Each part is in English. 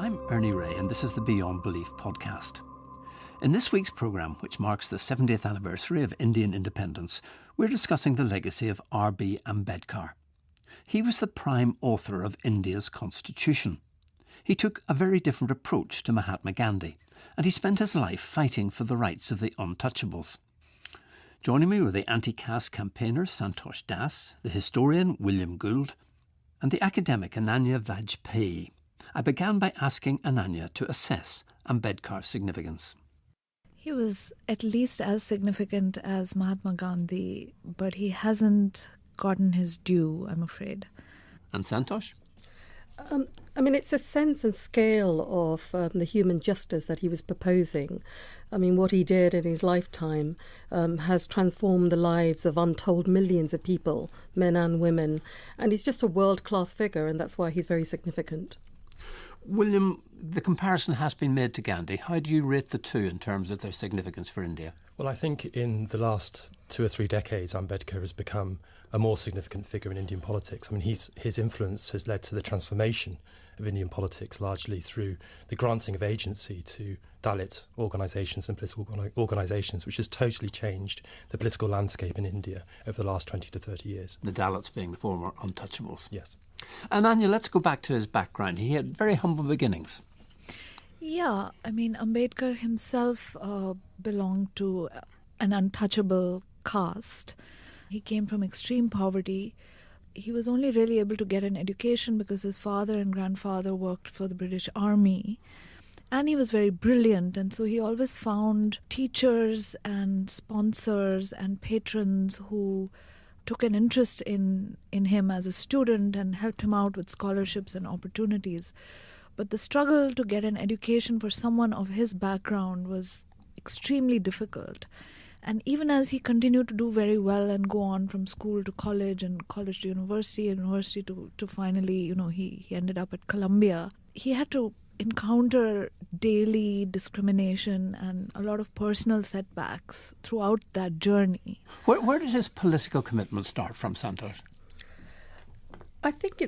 I'm Ernie Ray, and this is the Beyond Belief podcast. In this week's programme, which marks the 70th anniversary of Indian independence, we're discussing the legacy of R.B. Ambedkar. He was the prime author of India's constitution. He took a very different approach to Mahatma Gandhi, and he spent his life fighting for the rights of the untouchables. Joining me were the anti-caste campaigner Santosh Das, the historian William Gould, and the academic Ananya Vajpayee. I began by asking Ananya to assess Ambedkar's significance. He was at least as significant as Mahatma Gandhi, but he hasn't gotten his due, I'm afraid. And Santosh? It's a sense and scale of the human justice that he was proposing. What he did in his lifetime has transformed the lives of untold millions of people, men and women. And he's just a world-class figure, and that's why he's very significant. William, the comparison has been made to Gandhi. How do you rate the two in terms of their significance for India? Well, I think in the last 2 or 3 decades, Ambedkar has become a more significant figure in Indian politics. His influence has led to the transformation of Indian politics, largely through the granting of agency to Dalit organisations and political organisations, which has totally changed the political landscape in India over the last 20 to 30 years. The Dalits being the former untouchables. Yes. And Anya, let's go back to his background. He had very humble beginnings. Yeah, Ambedkar himself belonged to an untouchable caste. He came from extreme poverty. He was only really able to get an education because his father and grandfather worked for the British Army. And he was very brilliant, and so he always found teachers and sponsors and patrons who took an interest in him as a student and helped him out with scholarships and opportunities. But the struggle to get an education for someone of his background was extremely difficult. And even as he continued to do very well and go on from school to college and college to university to finally, he ended up at Columbia, he had to encounter daily discrimination and a lot of personal setbacks throughout that journey. Where did his political commitment start from, Santosh? I think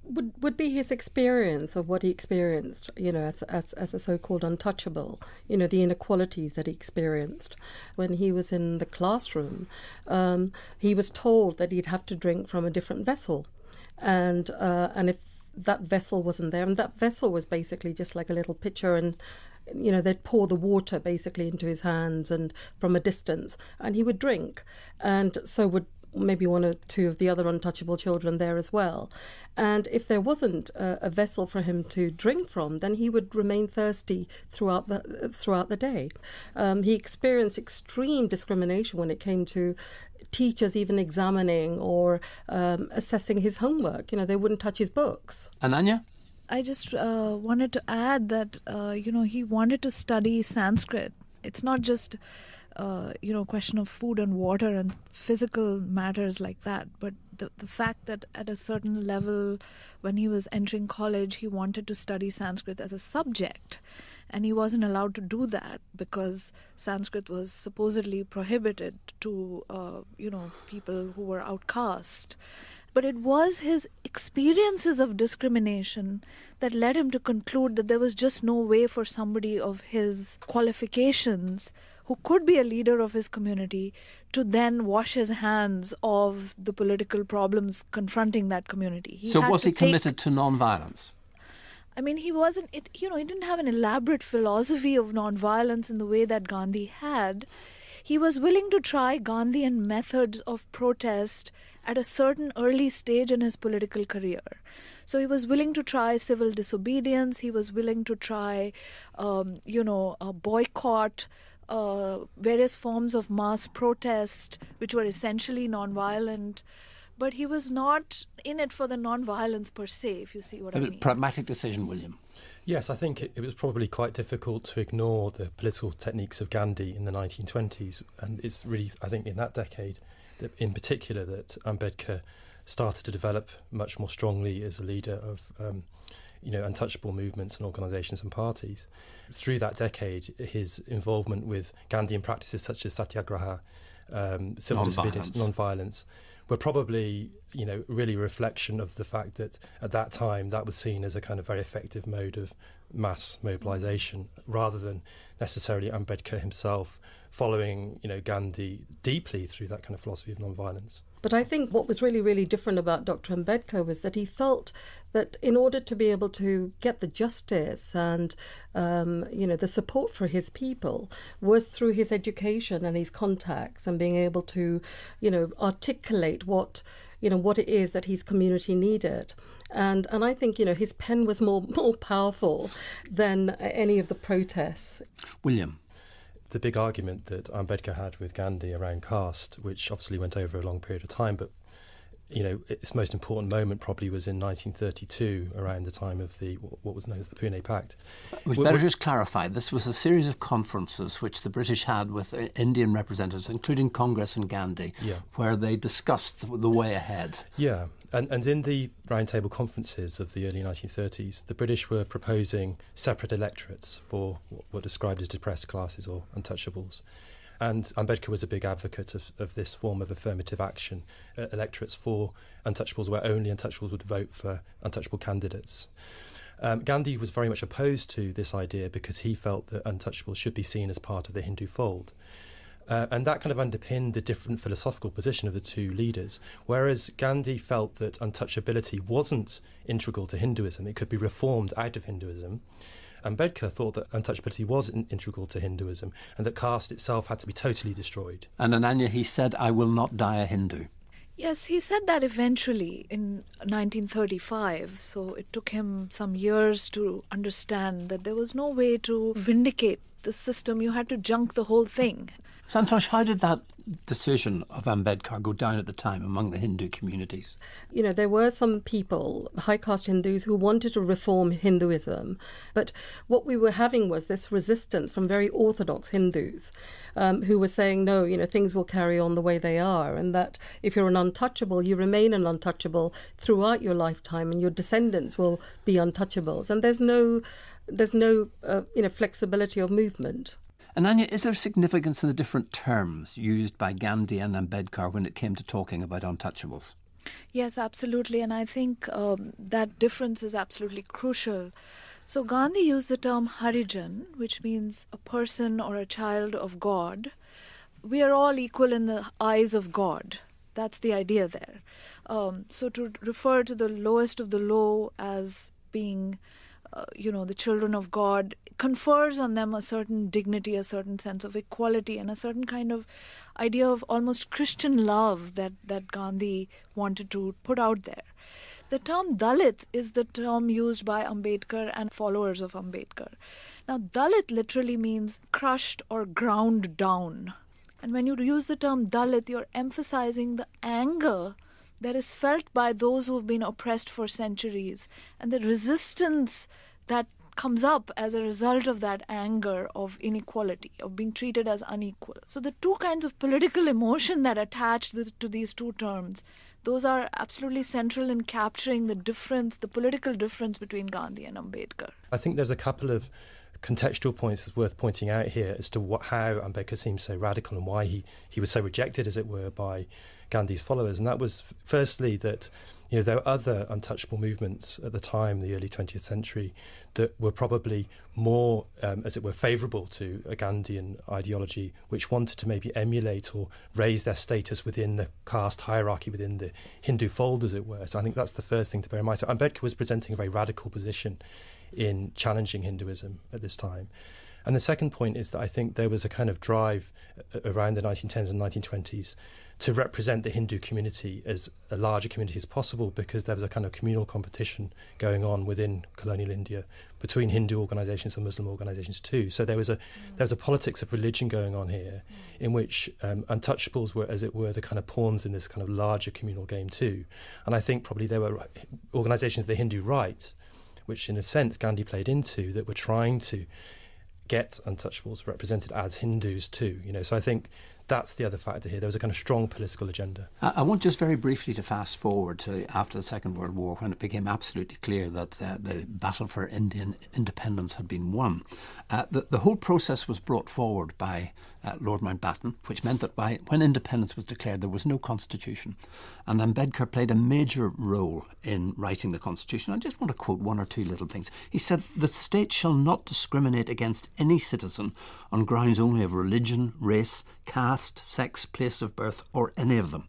would be his experience of what he experienced, as a so-called untouchable, the inequalities that he experienced. When he was in the classroom, he was told that he'd have to drink from a different vessel. And if that vessel wasn't there, and that vessel was basically just like a little pitcher, and they'd pour the water basically into his hands and from a distance, and he would drink, and so would maybe 1 or 2 of the other untouchable children there as well. And if there wasn't a vessel for him to drink from, then he would remain thirsty throughout the day. He experienced extreme discrimination when it came to teachers even examining or assessing his homework. They wouldn't touch his books. Ananya? I just wanted to add that, he wanted to study Sanskrit. It's not just question of food and water and physical matters like that. But the fact that at a certain level, when he was entering college, he wanted to study Sanskrit as a subject. And he wasn't allowed to do that because Sanskrit was supposedly prohibited to, people who were outcast. But it was his experiences of discrimination that led him to conclude that there was just no way for somebody of his qualifications who could be a leader of his community to then wash his hands of the political problems confronting that community. So was he committed to non-violence? He wasn't, he didn't have an elaborate philosophy of non-violence in the way that Gandhi had. He was willing to try Gandhian methods of protest at a certain early stage in his political career. So he was willing to try civil disobedience. He was willing to try, a boycott, various forms of mass protest, which were essentially non-violent. But he was not in it for the non-violence per se, if you see what I mean. A pragmatic decision, William. Yes, I think it was probably quite difficult to ignore the political techniques of Gandhi in the 1920s. And it's really, I think, in that decade, in particular, that Ambedkar started to develop much more strongly as a leader of, untouchable movements and organisations and parties. Through that decade, his involvement with Gandhian practices such as satyagraha, civil disobedience, non-violence, were probably, really a reflection of the fact that at that time that was seen as a kind of very effective mode of mass mobilisation, rather than necessarily Ambedkar himself following, Gandhi deeply through that kind of philosophy of non-violence. But I think what was really, really different about Dr. Ambedkar was that he felt that in order to be able to get the justice and, the support for his people was through his education and his contacts and being able to, articulate what it is that his community needed. And I think, his pen was more powerful than any of the protests. William. The big argument that Ambedkar had with Gandhi around caste, which obviously went over a long period of time, but its most important moment probably was in 1932, around the time of what was known as the Pune Pact. We better just clarify, this was a series of conferences which the British had with Indian representatives, including Congress and Gandhi, where they discussed the way ahead. Yeah, and in the roundtable conferences of the early 1930s, the British were proposing separate electorates for what were described as depressed classes or untouchables. And Ambedkar was a big advocate of this form of affirmative action, electorates for untouchables where only untouchables would vote for untouchable candidates. Gandhi was very much opposed to this idea because he felt that untouchables should be seen as part of the Hindu fold. And that kind of underpinned the different philosophical position of the two leaders, whereas Gandhi felt that untouchability wasn't integral to Hinduism, it could be reformed out of Hinduism. Ambedkar thought that untouchability was integral to Hinduism and that caste itself had to be totally destroyed. And Ananya, he said, "I will not die a Hindu." Yes, he said that eventually in 1935. So it took him some years to understand that there was no way to vindicate the system. You had to junk the whole thing. Santosh, how did that decision of Ambedkar go down at the time among the Hindu communities? There were some people, high caste Hindus, who wanted to reform Hinduism. But what we were having was this resistance from very orthodox Hindus who were saying, no, things will carry on the way they are. And that if you're an untouchable, you remain an untouchable throughout your lifetime and your descendants will be untouchables. And there's no flexibility of movement. Ananya, is there significance in the different terms used by Gandhi and Ambedkar when it came to talking about untouchables? Yes, absolutely. And I think that difference is absolutely crucial. So Gandhi used the term Harijan, which means a person or a child of God. We are all equal in the eyes of God. That's the idea there. So to refer to the lowest of the low as being the children of God confers on them a certain dignity, a certain sense of equality, and a certain kind of idea of almost Christian love that Gandhi wanted to put out there. The term Dalit is the term used by Ambedkar and followers of Ambedkar. Now, Dalit literally means crushed or ground down. And when you use the term Dalit, you're emphasizing the anger that is felt by those who've been oppressed for centuries and the resistance that comes up as a result of that anger of inequality, of being treated as unequal. So the two kinds of political emotion that attach to these two terms, those are absolutely central in capturing the political difference between Gandhi and Ambedkar. I think there's a couple of contextual points that's worth pointing out here as to how Ambedkar seems so radical and why he was so rejected, as it were, by Gandhi's followers. And that was firstly that there were other untouchable movements at the time, the early 20th century, that were probably more, as it were, favourable to a Gandhian ideology, which wanted to maybe emulate or raise their status within the caste hierarchy, within the Hindu fold, as it were. So I think that's the first thing to bear in mind. So Ambedkar was presenting a very radical position in challenging Hinduism at this time. And the second point is that I think there was a kind of drive around the 1910s and 1920s to represent the Hindu community as a larger community as possible, because there was a kind of communal competition going on within colonial India between Hindu organisations and Muslim organisations too. So there was a politics of religion going on here, in which untouchables were, as it were, the kind of pawns in this kind of larger communal game too. And I think probably there were organisations of the Hindu right, which in a sense Gandhi played into, that were trying to get untouchables represented as Hindus too. So I think that's the other factor here. There was a kind of strong political agenda. I want just very briefly to fast forward to after the Second World War, when it became absolutely clear that the battle for Indian independence had been won. The whole process was brought forward by Lord Mountbatten, which meant that when independence was declared, there was no constitution. And Ambedkar played a major role in writing the constitution. I just want to quote one or two little things. He said, "The state shall not discriminate against any citizen on grounds only of religion, race, caste, sex, place of birth, or any of them."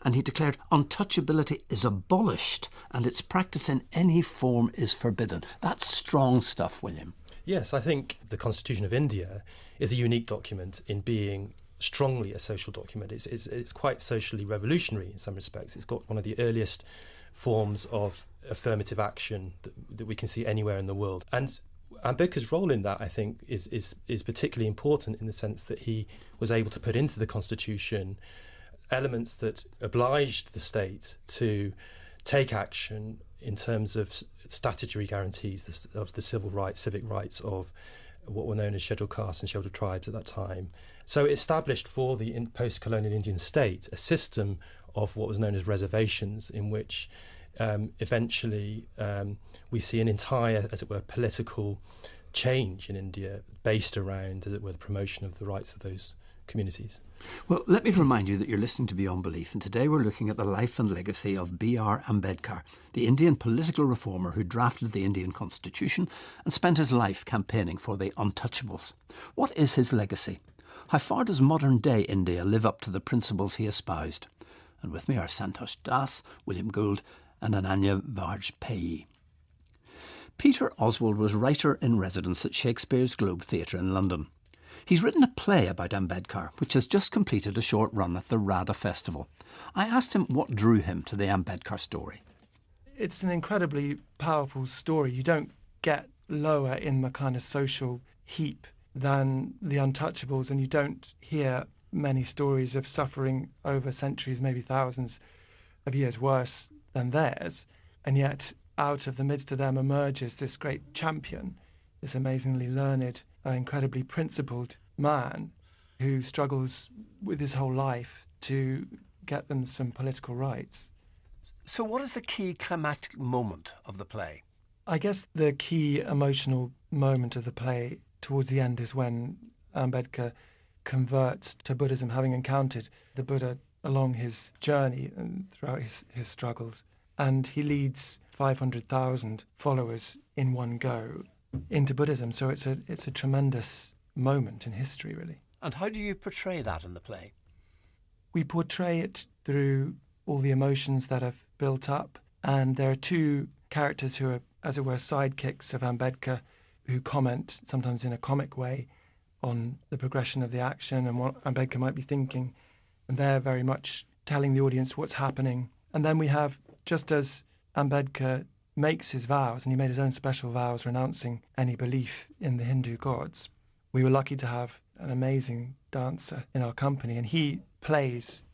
And he declared untouchability is abolished and its practice in any form is forbidden. That's strong stuff, William. Yes, I think the Constitution of India is a unique document in being strongly a social document. It's quite socially revolutionary in some respects. It's got one of the earliest forms of affirmative action that we can see anywhere in the world. And Ambedkar's role in that, I think, is particularly important in the sense that he was able to put into the Constitution elements that obliged the state to take action in terms of statutory guarantees of the civic rights of what were known as scheduled castes and scheduled tribes at that time. So it established for the post-colonial Indian state a system of what was known as reservations, in which eventually we see an entire, as it were, political change in India based around, as it were, the promotion of the rights of those communities. Well, let me remind you that you're listening to Beyond Belief, and today we're looking at the life and legacy of B.R. Ambedkar, the Indian political reformer who drafted the Indian Constitution and spent his life campaigning for the untouchables. What is his legacy? How far does modern-day India live up to the principles he espoused? And with me are Santosh Das, William Gould and Ananya Vajpayee. Peter Oswald was writer in residence at Shakespeare's Globe Theatre in London. He's written a play about Ambedkar, which has just completed a short run at the RADA Festival. I asked him what drew him to the Ambedkar story. It's an incredibly powerful story. You don't get lower in the kind of social heap than the untouchables, and you don't hear many stories of suffering over centuries, maybe thousands of years worse than theirs. And yet, out of the midst of them emerges this great champion, this amazingly learned, incredibly principled man who struggles with his whole life to get them some political rights. So what is the key climactic moment of the play? I guess the key emotional moment of the play towards the end is when Ambedkar converts to Buddhism, having encountered the Buddha along his journey and throughout his struggles. And he leads 500,000 followers in one go into Buddhism. So it's a tremendous moment in history, really. And how do you portray that in the play? We portray it through all the emotions that have built up. And there are two characters who are, as it were, sidekicks of Ambedkar, who comment, sometimes in a comic way, on the progression of the action and what Ambedkar might be thinking. And they're very much telling the audience what's happening. And then we have, just as Ambedkar makes his vows, and he made his own special vows renouncing any belief in the Hindu gods, we were lucky to have an amazing dancer in our company, and he plays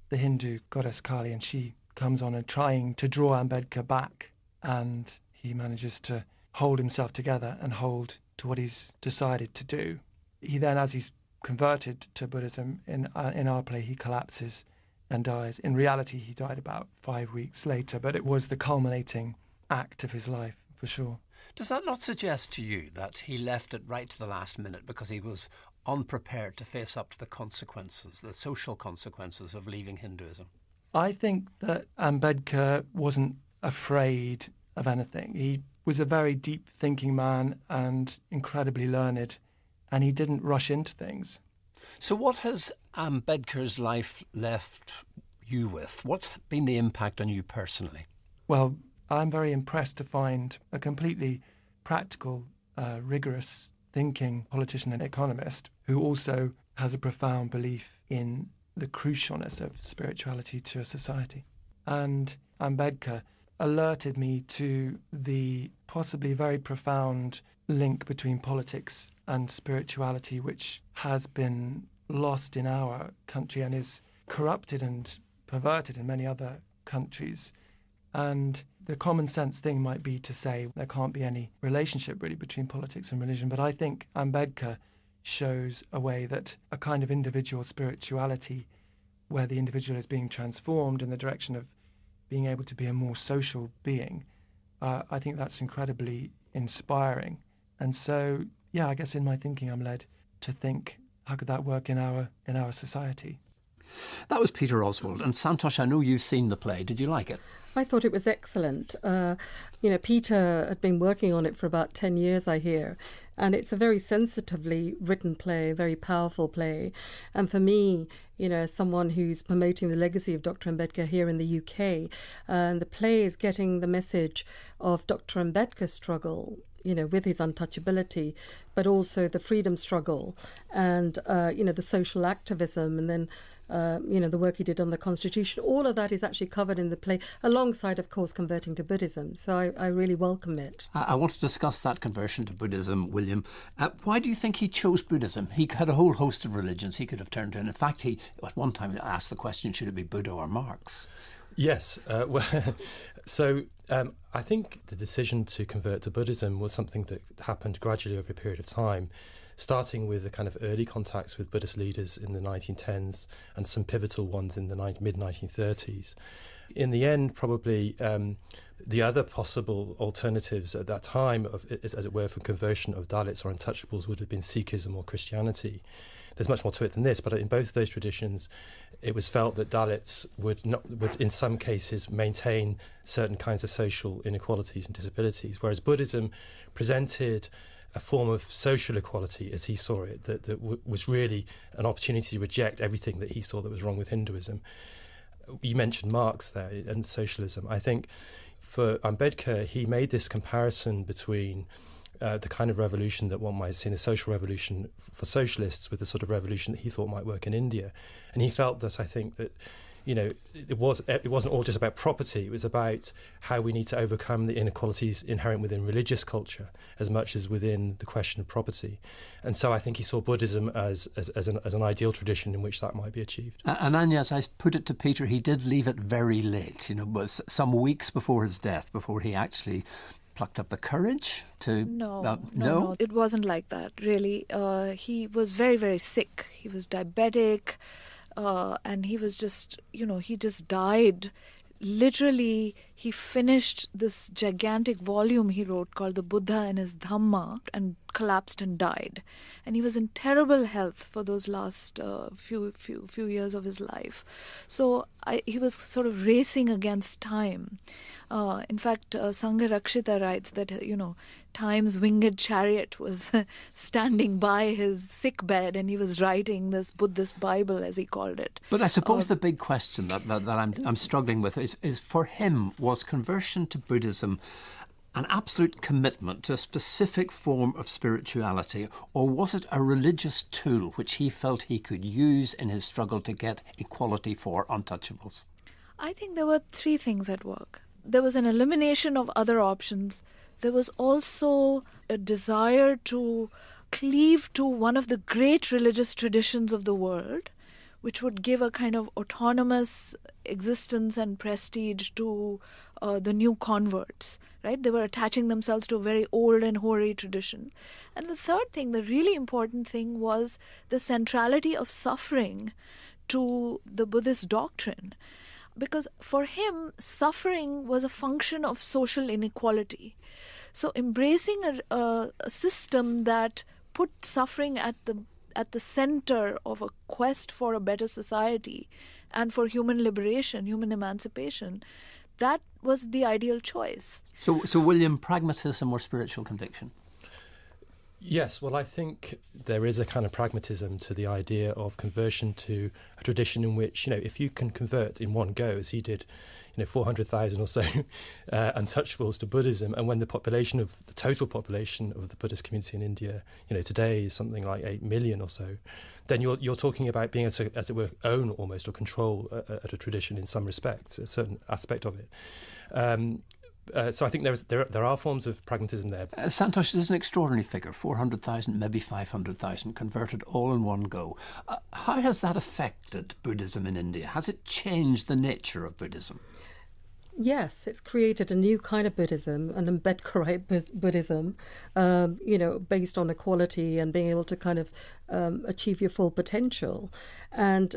the Hindu goddess Kali, and she comes on and trying to draw Ambedkar back, and he manages to hold himself together and hold to what he's decided to do. He then, as he's converted to Buddhism, in our play, he collapses and dies. In reality, he died about 5 weeks later, but it was the culminating act of his life, for sure. Does that not suggest to you that he left it right to the last minute because he was unprepared to face up to the consequences, the social consequences of leaving Hinduism? I think that Ambedkar wasn't afraid of anything. He was a very deep thinking man and incredibly learned, and he didn't rush into things. So what has Ambedkar's life left you with? What's been the impact on you personally? Well, I'm very impressed to find a completely practical, rigorous thinking politician and economist who also has a profound belief in the crucialness of spirituality to a society. And Ambedkar alerted me to the possibly very profound link between politics and spirituality, which has been lost in our country and is corrupted and perverted in many other countries. And the common sense thing might be to say there can't be any relationship really between politics and religion, but I think Ambedkar shows a way that a kind of individual spirituality where the individual is being transformed in the direction of being able to be a more social being, I think that's incredibly inspiring. And so, yeah, I guess in my thinking I'm led to think, how could that work in our society? That was Peter Oswald. And Santosh, I know you've seen the play. Did you like it? I thought it was excellent. Peter had been working on it for about 10 years, I hear. And it's a very sensitively written play, a very powerful play. And for me, as someone who's promoting the legacy of Dr. Ambedkar here in the UK, the play is getting the message of Dr. Ambedkar's struggle, with his untouchability, but also the freedom struggle and, the social activism, and then the work he did on the Constitution. All of that is actually covered in the play, alongside, of course, converting to Buddhism. So I really welcome it. I want to discuss that conversion to Buddhism, William. Why do you think he chose Buddhism? He had a whole host of religions he could have turned to. And in fact, he at one time asked the question, should it be Buddha or Marx? Yes. I think the decision to convert to Buddhism was something that happened gradually over a period of time, starting with the kind of early contacts with Buddhist leaders in the 1910s and some pivotal ones in the mid-1930s. In the end, probably the other possible alternatives at that time, as it were, for conversion of Dalits or untouchables would have been Sikhism or Christianity. There's much more to it than this, but in both of those traditions, it was felt that Dalits would in some cases, maintain certain kinds of social inequalities and disabilities, whereas Buddhism presented a form of social equality, as he saw it, that was really an opportunity to reject everything that he saw that was wrong with Hinduism. You mentioned Marx there and socialism. I think for Ambedkar, he made this comparison between the kind of revolution that one might see in a social revolution for socialists with the sort of revolution that he thought might work in India. And he felt that, I think, that it wasn't all just about property. It was about how we need to overcome the inequalities inherent within religious culture as much as within the question of property. And so I think he saw Buddhism as an ideal tradition in which that might be achieved. And Anya, as I put it to Peter, he did leave it very late, some weeks before his death, before he actually plucked up the courage to... No, it wasn't like that, really. He was very, very sick. He was diabetic. And he was just, he just died. Literally, he finished this gigantic volume he wrote called The Buddha and His Dhamma and collapsed and died. And he was in terrible health for those last few years of his life. So he was sort of racing against time. In fact, Sangha Rakshita writes that, Time's winged chariot was standing by his sick bed and he was writing this Buddhist Bible, as he called it. But I suppose the big question that I'm struggling with is for him, was conversion to Buddhism an absolute commitment to a specific form of spirituality, or was it a religious tool which he felt he could use in his struggle to get equality for untouchables? I think there were three things at work. There was an elimination of other options. There was also a desire to cleave to one of the great religious traditions of the world, which would give a kind of autonomous existence and prestige to the new converts, right? They were attaching themselves to a very old and hoary tradition. And the third thing, the really important thing, was the centrality of suffering to the Buddhist doctrine. Because for him, suffering was a function of social inequality. So embracing a system that put suffering at the center of a quest for a better society and for human liberation, human emancipation, that was the ideal choice. So William, pragmatism or spiritual conviction? Yes, well, I think there is a kind of pragmatism to the idea of conversion to a tradition in which, if you can convert in one go, as he did, 400,000 or so untouchables to Buddhism, and when the total population of the Buddhist community in India, today is something like 8 million or so, then you're talking about being able to, as it were, own almost or control a tradition in some respects, a certain aspect of it. So I think there are forms of pragmatism there. Santosh, this is an extraordinary figure, 400,000, maybe 500,000 converted all in one go. How has that affected Buddhism in India? Has it changed the nature of Buddhism? Yes, it's created a new kind of Buddhism, an Ambedkarite Buddhism, based on equality and being able to kind of achieve your full potential. And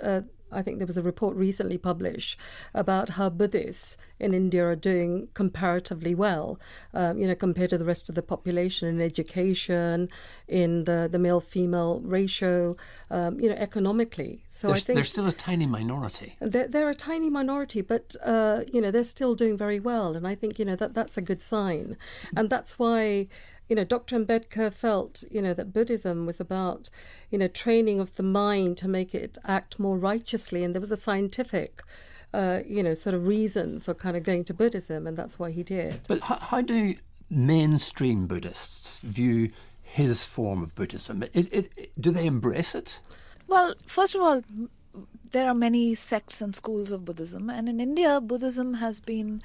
I think there was a report recently published about how Buddhists in India are doing comparatively well, compared to the rest of the population in education, in the male-female ratio, economically. So I think they're still a tiny minority. They're a tiny minority, but they're still doing very well, and I think that's a good sign, and that's why. Dr. Ambedkar felt, that Buddhism was about, training of the mind to make it act more righteously. And there was a scientific, sort of reason for kind of going to Buddhism. And that's why he did. But how do mainstream Buddhists view his form of Buddhism? Do they embrace it? Well, first of all, there are many sects and schools of Buddhism. And in India, Buddhism has been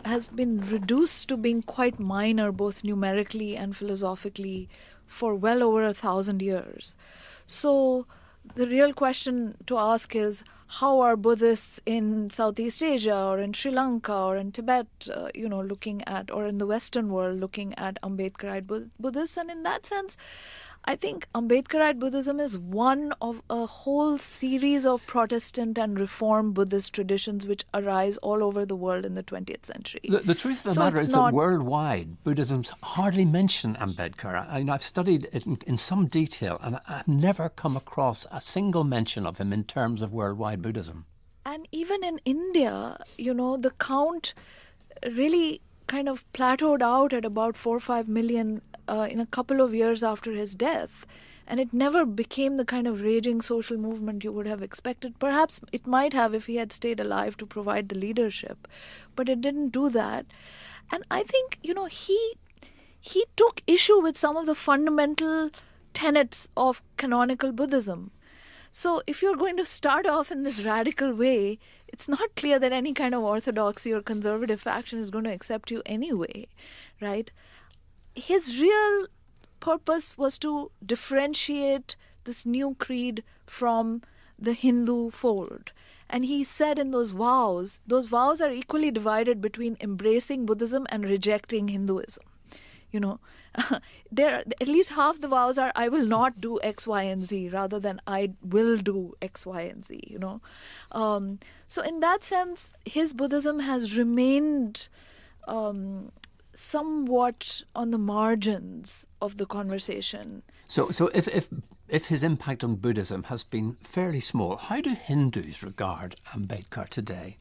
has been reduced to being quite minor, both numerically and philosophically, for well over 1,000 years. So the real question to ask is, how are Buddhists in Southeast Asia or in Sri Lanka or in Tibet, looking at, or in the Western world, looking at Ambedkarite Buddhists? And in that sense, I think Ambedkarite Buddhism is one of a whole series of Protestant and Reform Buddhist traditions which arise all over the world in the 20th century. The truth of the matter is that worldwide, Buddhism's hardly mention Ambedkar. I've studied it in some detail, and I've never come across a single mention of him in terms of worldwide Buddhism. And even in India, the count really kind of plateaued out at about 4 or 5 million in a couple of years after his death. And it never became the kind of raging social movement you would have expected. Perhaps it might have if he had stayed alive to provide the leadership. But it didn't do that. And I think, he took issue with some of the fundamental tenets of canonical Buddhism. So if you're going to start off in this radical way, it's not clear that any kind of orthodoxy or conservative faction is going to accept you anyway, right? His real purpose was to differentiate this new creed from the Hindu fold. And he said in those vows are equally divided between embracing Buddhism and rejecting Hinduism. There at least half the vows are, I will not do X, Y, and Z, rather than I will do X, Y, and Z, So in that sense, his Buddhism has remained somewhat on the margins of the conversation. So if his impact on Buddhism has been fairly small, how do Hindus regard Ambedkar today?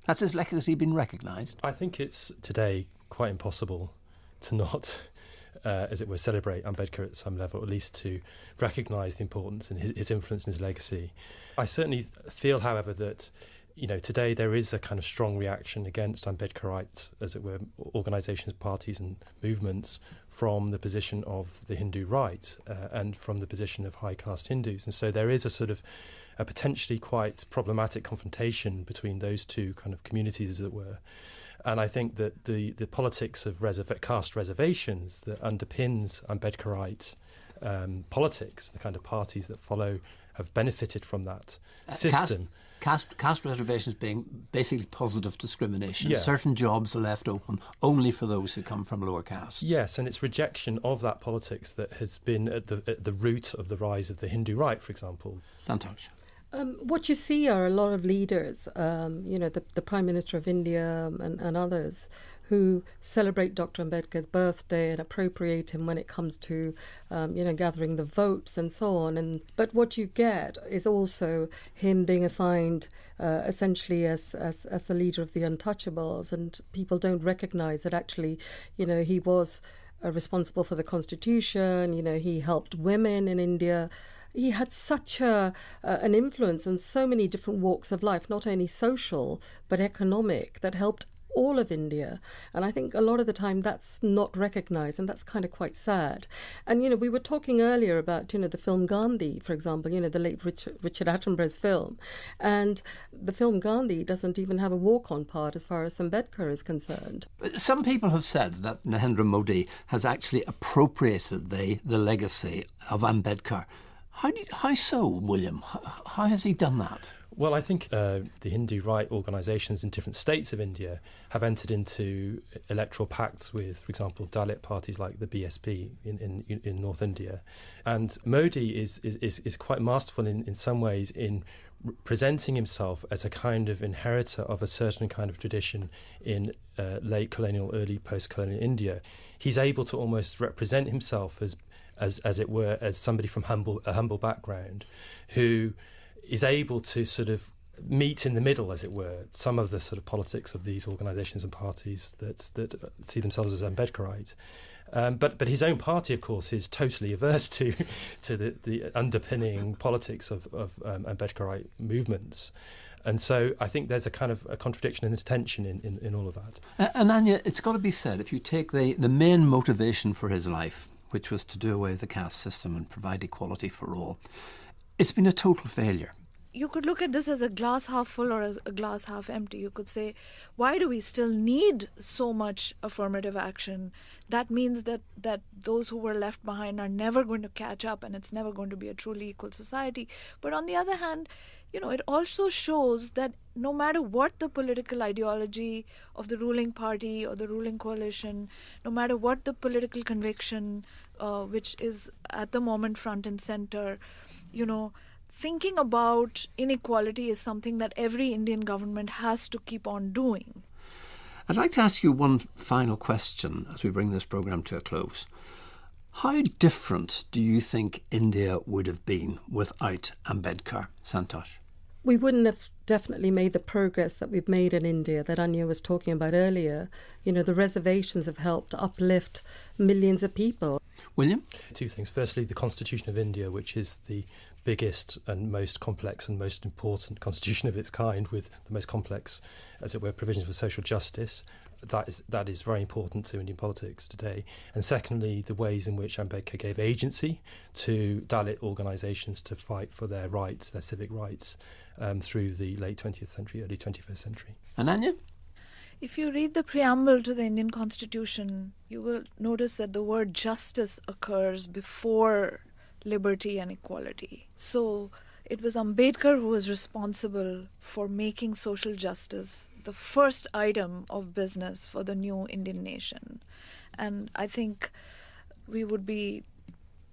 Has his legacy been recognised? I think it's today quite impossible to not, as it were, celebrate Ambedkar at some level, at least to recognise the importance and his influence and his legacy. I certainly feel, however, that today there is a kind of strong reaction against Ambedkarites, as it were, organisations, parties and movements from the position of the Hindu right and from the position of high caste Hindus. And so there is a sort of a potentially quite problematic confrontation between those two kind of communities, as it were. And I think that the politics of caste reservations that underpins Ambedkarite politics, the kind of parties that follow, have benefited from that system. Caste reservations being basically positive discrimination. Yeah. Certain jobs are left open only for those who come from lower castes. Yes, and it's rejection of that politics that has been at the root of the rise of the Hindu right, for example. Santosh. What you see are a lot of leaders, the Prime Minister of India and others, who celebrate Dr. Ambedkar's birthday and appropriate him when it comes to, gathering the votes and so on. But what you get is also him being assigned essentially as the leader of the untouchables, and people don't recognise that actually, he was responsible for the constitution. He helped women in India. He had such an influence on so many different walks of life, not only social but economic, that helped all of India. And I think a lot of the time that's not recognised, and that's kind of quite sad. And, we were talking earlier about, the film Gandhi, for example, the late Richard Attenborough's film. And the film Gandhi doesn't even have a walk-on part as far as Ambedkar is concerned. Some people have said that Narendra Modi has actually appropriated the legacy of Ambedkar. How so, William? How has he done that? Well, I think the Hindu right organisations in different states of India have entered into electoral pacts with, for example, Dalit parties like the BSP in North India. And Modi is quite masterful in some ways in presenting himself as a kind of inheritor of a certain kind of tradition in late colonial, early post-colonial India. He's able to almost represent himself as it were, as somebody from a humble background who is able to sort of meet in the middle, as it were, some of the sort of politics of these organisations and parties that see themselves as Ambedkarite. But his own party, of course, is totally averse to the underpinning politics of Ambedkarite movements. And so I think there's a kind of a contradiction and a tension in all of that. And Anya, it's got to be said, if you take the main motivation for his life, which was to do away with the caste system and provide equality for all, it's been a total failure. You could look at this as a glass half full or as a glass half empty. You could say, why do we still need so much affirmative action? That means that those who were left behind are never going to catch up, and it's never going to be a truly equal society. But on the other hand, it also shows that no matter what the political ideology of the ruling party or the ruling coalition, no matter what the political conviction, which is at the moment front and center, thinking about inequality is something that every Indian government has to keep on doing. I'd like to ask you one final question as we bring this programme to a close. How different do you think India would have been without Ambedkar, Santosh? We wouldn't have definitely made the progress that we've made in India that Anya was talking about earlier. The reservations have helped uplift millions of people. William? Two things. Firstly, the Constitution of India, which is the biggest and most complex and most important constitution of its kind, with the most complex, as it were, provisions for social justice. That is very important to Indian politics today. And secondly, the ways in which Ambedkar gave agency to Dalit organisations to fight for their rights, their civic rights, through the late 20th century, early 21st century. And Anya? If you read the preamble to the Indian Constitution, you will notice that the word justice occurs before liberty and equality. So it was Ambedkar who was responsible for making social justice the first item of business for the new Indian nation. And I think we would be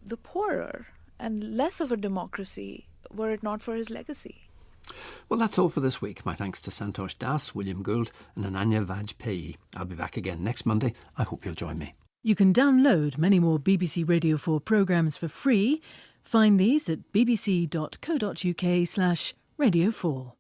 the poorer and less of a democracy were it not for his legacy. Well, that's all for this week. My thanks to Santosh Das, William Gould and Ananya Vajpayee. I'll be back again next Monday. I hope you'll join me. You can download many more BBC Radio 4 programmes for free. Find these at bbc.co.uk/Radio 4.